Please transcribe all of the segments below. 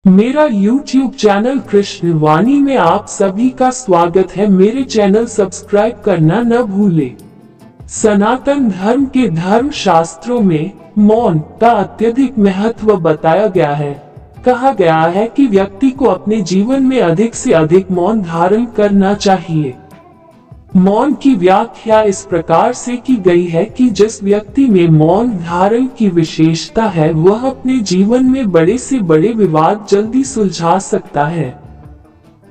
मेरा YouTube channel Krishna वाणी में आप सभी का स्वागत है। मेरे चैनल सब्सक्राइब करना न भूले। सनातन धर्म के धर्म शास्त्रों में मौन का अत्यधिक महत्व बताया गया है। कहा गया है कि व्यक्ति को अपने जीवन में अधिक से अधिक मौन धारण करना चाहिए। मौन की व्याख्या इस प्रकार से की गई है कि जिस व्यक्ति में मौन धारण की विशेषता है वह अपने जीवन में बड़े से बड़े विवाद जल्दी सुलझा सकता है।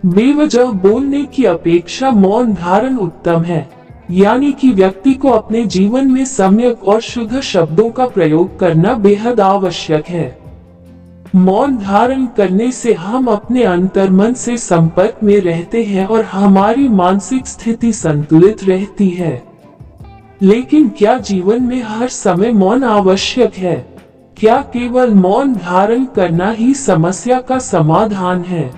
बेवजह बोलने की अपेक्षा मौन धारण उत्तम है, यानी कि व्यक्ति को अपने जीवन में सम्यक और शुद्ध शब्दों का प्रयोग करना बेहद आवश्यक है। मौन धारण करने से हम अपने अंतर्मन से संपर्क में रहते हैं और हमारी मानसिक स्थिति संतुलित रहती है। लेकिन क्या जीवन में हर समय मौन आवश्यक है? क्या केवल मौन धारण करना ही समस्या का समाधान है?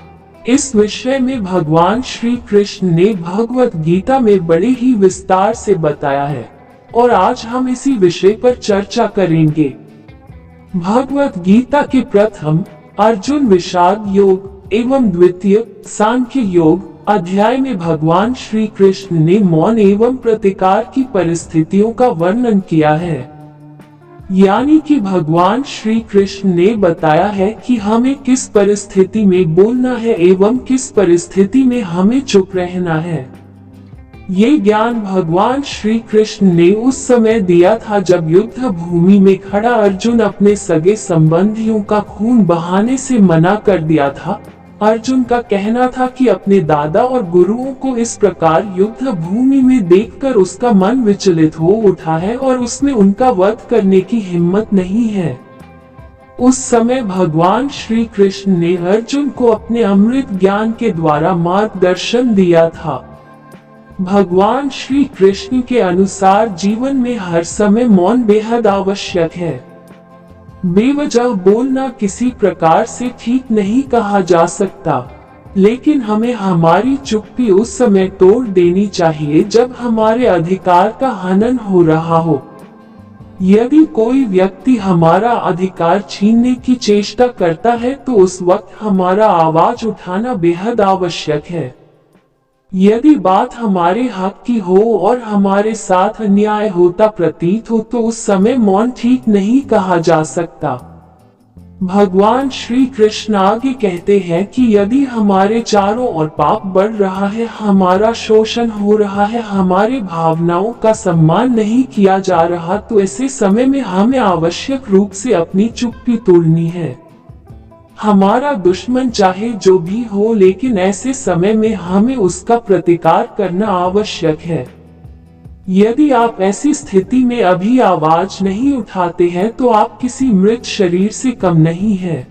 इस विषय में भगवान श्री कृष्ण ने भगवत गीता में बड़े ही विस्तार से बताया है और आज हम इसी विषय पर चर्चा करेंगे। भगवत गीता के प्रथम अर्जुन विषाद योग एवं द्वितीय सांख्य योग अध्याय में भगवान श्री कृष्ण ने मौन एवं प्रतिकार की परिस्थितियों का वर्णन किया है। यानी कि भगवान श्री कृष्ण ने बताया है कि हमें किस परिस्थिति में बोलना है एवं किस परिस्थिति में हमें चुप रहना है। ये ज्ञान भगवान श्री कृष्ण ने उस समय दिया था जब युद्ध भूमि में खड़ा अर्जुन अपने सगे संबंधियों का खून बहाने से मना कर दिया था। अर्जुन का कहना था कि अपने दादा और गुरुओं को इस प्रकार युद्ध भूमि में देखकर उसका मन विचलित हो उठा है और उसमें उनका वध करने की हिम्मत नहीं है। उस समय भगवान श्री कृष्ण ने अर्जुन को अपने अमृत ज्ञान के द्वारा मार्गदर्शन दिया था। भगवान श्री कृष्ण के अनुसार जीवन में हर समय मौन बेहद आवश्यक है। बेवजह बोलना किसी प्रकार से ठीक नहीं कहा जा सकता, लेकिन हमें हमारी चुप्पी उस समय तोड़ देनी चाहिए जब हमारे अधिकार का हनन हो रहा हो। यदि कोई व्यक्ति हमारा अधिकार छीनने की चेष्टा करता है तो उस वक्त हमारा आवाज उठाना बेहद आवश्यक है। यदि बात हमारे हक की हो और हमारे साथ अन्याय होता प्रतीत हो तो उस समय मौन ठीक नहीं कहा जा सकता। भगवान श्री कृष्ण आगे कहते हैं कि यदि हमारे चारों ओर पाप बढ़ रहा है, हमारा शोषण हो रहा है, हमारी भावनाओं का सम्मान नहीं किया जा रहा, तो ऐसे समय में हमें आवश्यक रूप से अपनी चुप्पी तोड़नी है। हमारा दुश्मन चाहे जो भी हो, लेकिन ऐसे समय में हमें उसका प्रतिकार करना आवश्यक है। यदि आप ऐसी स्थिति में अभी आवाज नहीं उठाते हैं तो आप किसी मृत शरीर से कम नहीं हैं।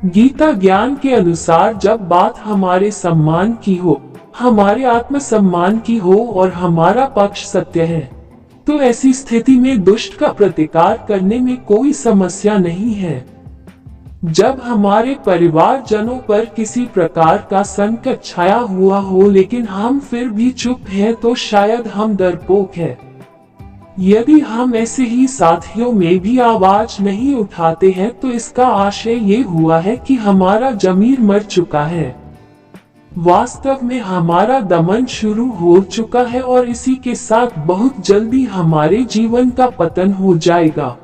गीता ज्ञान के अनुसार जब बात हमारे सम्मान की हो, हमारे आत्मसम्मान की हो और हमारा पक्ष सत्य है, तो ऐसी स्थिति में दुष्ट का प्रतिकार करने में कोई समस्या नहीं है। जब हमारे परिवारजनों पर किसी प्रकार का संकट छाया हुआ हो लेकिन हम फिर भी चुप हैं तो शायद हम डरपोक हैं। यदि हम ऐसे ही साथियों में भी आवाज नहीं उठाते हैं तो इसका आशय ये हुआ है कि हमारा जमीर मर चुका है। वास्तव में हमारा दमन शुरू हो चुका है और इसी के साथ बहुत जल्दी हमारे जीवन का पतन हो जाएगा।